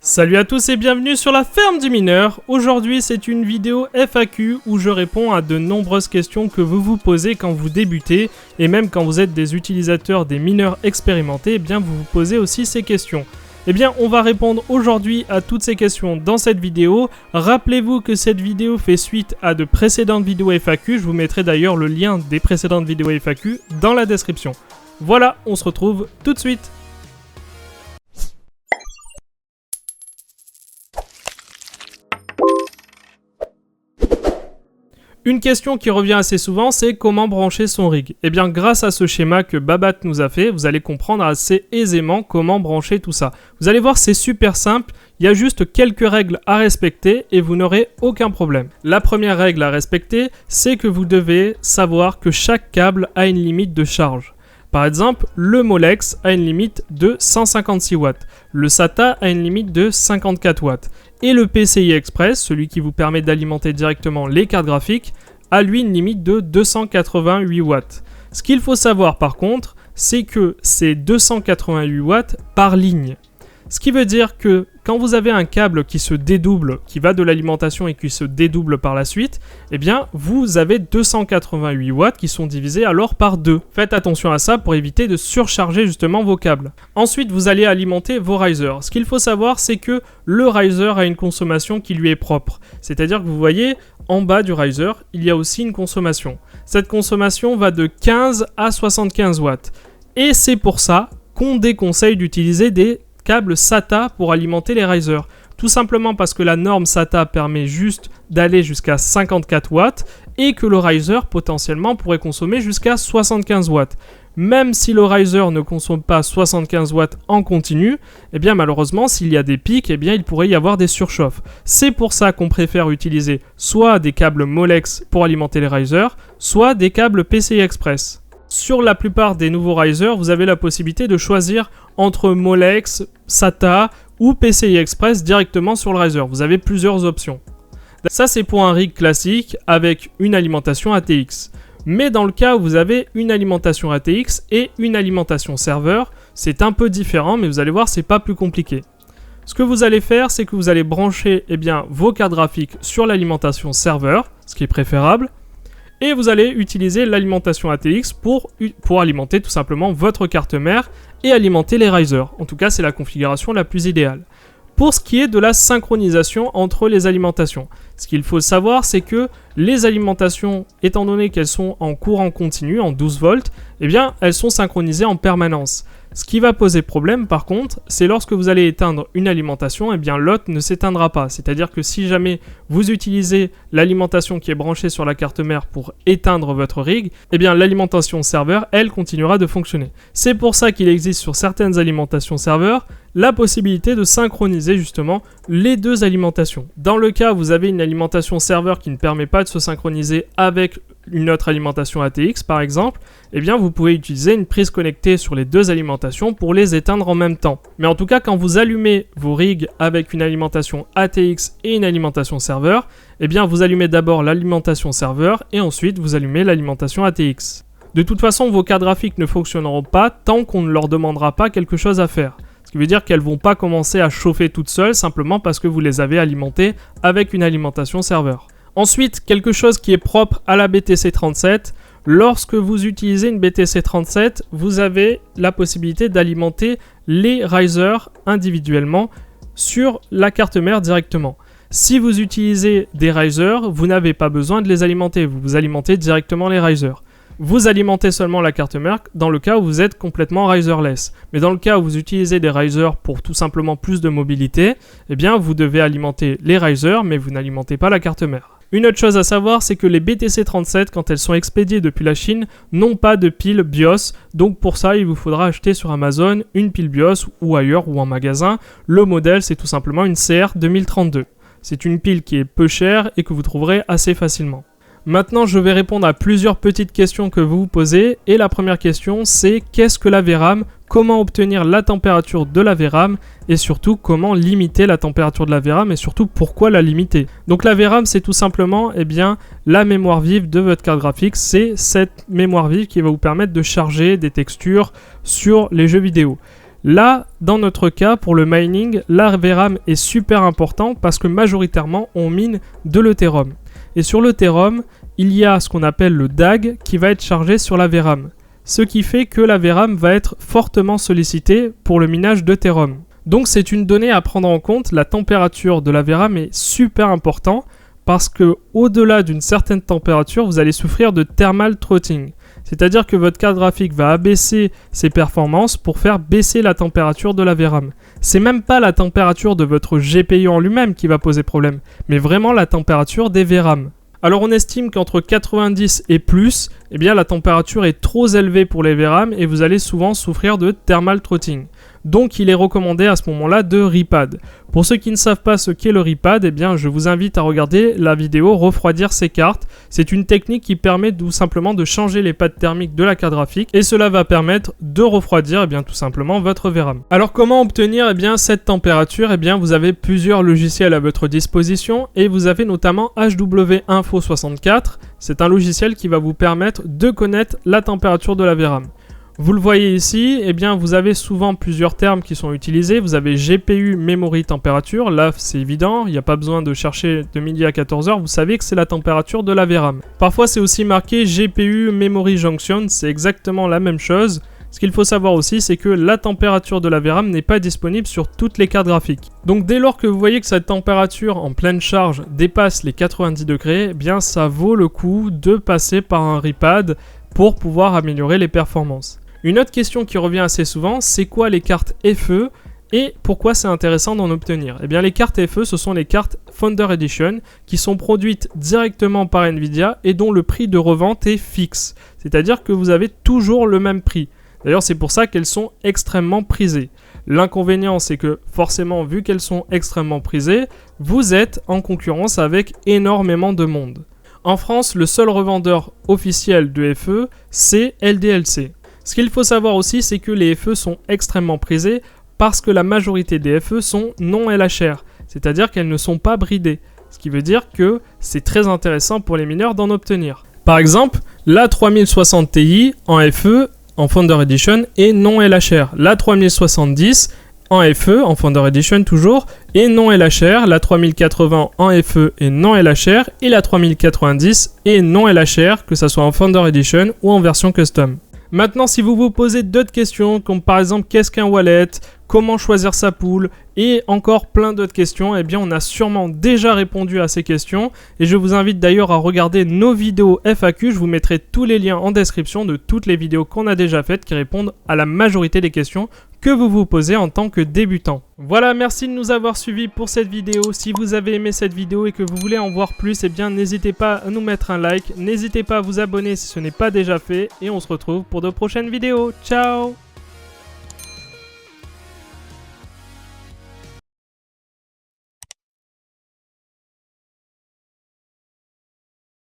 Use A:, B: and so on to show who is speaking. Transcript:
A: Salut à tous et bienvenue sur la ferme du mineur. Aujourd'hui c'est une vidéo FAQ où je réponds à de nombreuses questions que vous vous posez quand vous débutez et même quand vous êtes des utilisateurs, des mineurs expérimentés, eh bien vous vous posez aussi ces questions. Eh bien on va répondre aujourd'hui à toutes ces questions dans cette vidéo. Rappelez-vous que cette vidéo fait suite à de précédentes vidéos FAQ, je vous mettrai d'ailleurs le lien des précédentes vidéos FAQ dans la description. Voilà, on se retrouve tout de suite. Une question qui revient assez souvent, c'est comment brancher son rig. Eh bien, grâce à ce schéma que Babat nous a fait, vous allez comprendre assez aisément comment brancher tout ça. Vous allez voir, c'est super simple, il y a juste quelques règles à respecter et vous n'aurez aucun problème. La première règle à respecter, c'est que vous devez savoir que chaque câble a une limite de charge. Par exemple, le Molex a une limite de 156 watts, le SATA a une limite de 54 watts, et le PCI Express, celui qui vous permet d'alimenter directement les cartes graphiques, a lui une limite de 288 watts. Ce qu'il faut savoir par contre, c'est que c'est 288 watts par ligne. Ce qui veut dire que quand vous avez un câble qui se dédouble, qui va de l'alimentation et qui se dédouble par la suite, eh bien vous avez 288 watts qui sont divisés alors par 2. Faites attention à ça pour éviter de surcharger justement vos câbles. Ensuite, vous allez alimenter vos risers. Ce qu'il faut savoir, c'est que le riser a une consommation qui lui est propre. C'est-à-dire que vous voyez, en bas du riser, il y a aussi une consommation. Cette consommation va de 15 à 75 watts. Et c'est pour ça qu'on déconseille d'utiliser des câble SATA pour alimenter les risers. Tout simplement parce que la norme SATA permet juste d'aller jusqu'à 54 watts et que le riser potentiellement pourrait consommer jusqu'à 75 watts. Même si le riser ne consomme pas 75 watts en continu, eh bien malheureusement s'il y a des pics, eh bien il pourrait y avoir des surchauffes. C'est pour ça qu'on préfère utiliser soit des câbles Molex pour alimenter les risers, soit des câbles PCI Express. Sur la plupart des nouveaux risers, vous avez la possibilité de choisir entre Molex, SATA ou PCI Express directement sur le riser. Vous avez plusieurs options. Ça, c'est pour un rig classique avec une alimentation ATX. Mais dans le cas où vous avez une alimentation ATX et une alimentation serveur, c'est un peu différent, mais vous allez voir, c'est pas plus compliqué. Ce que vous allez faire, c'est que vous allez brancher vos cartes graphiques sur l'alimentation serveur, ce qui est préférable. Et vous allez utiliser l'alimentation ATX pour alimenter tout simplement votre carte mère et alimenter les risers. En tout cas, c'est la configuration la plus idéale. Pour ce qui est de la synchronisation entre les alimentations, ce qu'il faut savoir, c'est que les alimentations, étant donné qu'elles sont en courant continu, en 12 volts, eh bien, elles sont synchronisées en permanence. Ce qui va poser problème par contre, c'est lorsque vous allez éteindre une alimentation, eh bien l'autre ne s'éteindra pas. C'est-à-dire que si jamais vous utilisez l'alimentation qui est branchée sur la carte mère pour éteindre votre rig, eh bien l'alimentation serveur, elle, continuera de fonctionner. C'est pour ça qu'il existe sur certaines alimentations serveurs la possibilité de synchroniser justement les deux alimentations. Dans le cas où vous avez une alimentation serveur qui ne permet pas de se synchroniser avec une autre alimentation ATX par exemple, eh bien vous pouvez utiliser une prise connectée sur les deux alimentations pour les éteindre en même temps. Mais en tout cas, quand vous allumez vos rigs avec une alimentation ATX et une alimentation serveur, eh bien vous allumez d'abord l'alimentation serveur et ensuite vous allumez l'alimentation ATX. De toute façon, vos cartes graphiques ne fonctionneront pas tant qu'on ne leur demandera pas quelque chose à faire. Ce qui veut dire qu'elles ne vont pas commencer à chauffer toutes seules simplement parce que vous les avez alimentées avec une alimentation serveur. Ensuite, quelque chose qui est propre à la BTC37, lorsque vous utilisez une BTC37, vous avez la possibilité d'alimenter les risers individuellement sur la carte mère directement. Si vous utilisez des risers, vous n'avez pas besoin de les alimenter, vous alimentez directement les risers. Vous alimentez seulement la carte mère dans le cas où vous êtes complètement riserless. Mais dans le cas où vous utilisez des risers pour tout simplement plus de mobilité, eh bien vous devez alimenter les risers, mais vous n'alimentez pas la carte mère. Une autre chose à savoir, c'est que les BTC37, quand elles sont expédiées depuis la Chine, n'ont pas de pile BIOS. Donc pour ça, il vous faudra acheter sur Amazon une pile BIOS ou ailleurs ou en magasin. Le modèle, c'est tout simplement une CR 2032. C'est une pile qui est peu chère et que vous trouverez assez facilement. Maintenant, je vais répondre à plusieurs petites questions que vous vous posez. Et la première question, c'est qu'est-ce que la VRAM ? Comment obtenir la température de la VRAM et surtout comment limiter la température de la VRAM et surtout pourquoi la limiter. Donc la VRAM, c'est tout simplement la mémoire vive de votre carte graphique. C'est cette mémoire vive qui va vous permettre de charger des textures sur les jeux vidéo. Là, dans notre cas, pour le mining, la VRAM est super important parce que majoritairement, on mine de l'Ethereum. Et sur l'Ethereum, il y a ce qu'on appelle le DAG qui va être chargé sur la VRAM. Ce qui fait que la VRAM va être fortement sollicitée pour le minage d'Ethereum. Donc c'est une donnée à prendre en compte, la température de la VRAM est super importante parce que au-delà d'une certaine température, vous allez souffrir de thermal throttling. C'est-à-dire que votre carte graphique va abaisser ses performances pour faire baisser la température de la VRAM. C'est même pas la température de votre GPU en lui-même qui va poser problème, mais vraiment la température des VRAM. Alors on estime qu'entre 90 et plus, eh bien la température est trop élevée pour les VRAM et vous allez souvent souffrir de thermal throttling. Donc il est recommandé à ce moment-là de ripad. Pour ceux qui ne savent pas ce qu'est le ripad, eh bien je vous invite à regarder la vidéo refroidir ces cartes. C'est une technique qui permet tout simplement de changer les pads thermiques de la carte graphique et cela va permettre de refroidir tout simplement votre VRAM. Alors comment obtenir cette température? Vous avez plusieurs logiciels à votre disposition et vous avez notamment HWInfo64. C'est un logiciel qui va vous permettre de connaître la température de la VRAM. Vous le voyez ici, vous avez souvent plusieurs termes qui sont utilisés. Vous avez GPU Memory Temperature, là c'est évident, il n'y a pas besoin de chercher de midi à 14h, vous savez que c'est la température de la VRAM. Parfois c'est aussi marqué GPU Memory Junction, c'est exactement la même chose. Ce qu'il faut savoir aussi, c'est que la température de la VRAM n'est pas disponible sur toutes les cartes graphiques. Donc dès lors que vous voyez que cette température en pleine charge dépasse les 90 degrés, ça vaut le coup de passer par un ripad pour pouvoir améliorer les performances. Une autre question qui revient assez souvent, c'est quoi les cartes FE et pourquoi c'est intéressant d'en obtenir? Les cartes FE, ce sont les cartes Founder Edition qui sont produites directement par Nvidia et dont le prix de revente est fixe. C'est-à-dire que vous avez toujours le même prix. D'ailleurs, c'est pour ça qu'elles sont extrêmement prisées. L'inconvénient, c'est que forcément, vu qu'elles sont extrêmement prisées, vous êtes en concurrence avec énormément de monde. En France, le seul revendeur officiel de FE, c'est LDLC. Ce qu'il faut savoir aussi, c'est que les FE sont extrêmement prisés parce que la majorité des FE sont non LHR, c'est-à-dire qu'elles ne sont pas bridées, ce qui veut dire que c'est très intéressant pour les mineurs d'en obtenir. Par exemple, la 3060 Ti en FE, en Founder Edition, est non LHR. La 3070 en FE, en Founder Edition toujours, est non LHR. La 3080 en FE est non LHR. Et la 3090 est non LHR, que ce soit en Founder Edition ou en version custom. Maintenant, si vous vous posez d'autres questions, comme par exemple qu'est-ce qu'un wallet, comment choisir sa pool et encore plein d'autres questions, on a sûrement déjà répondu à ces questions et je vous invite d'ailleurs à regarder nos vidéos FAQ. Je vous mettrai tous les liens en description de toutes les vidéos qu'on a déjà faites qui répondent à la majorité des questions que vous vous posez en tant que débutant. Voilà, merci de nous avoir suivis pour cette vidéo. Si vous avez aimé cette vidéo et que vous voulez en voir plus, n'hésitez pas à nous mettre un like, n'hésitez pas à vous abonner si ce n'est pas déjà fait et on se retrouve pour de prochaines vidéos. Ciao!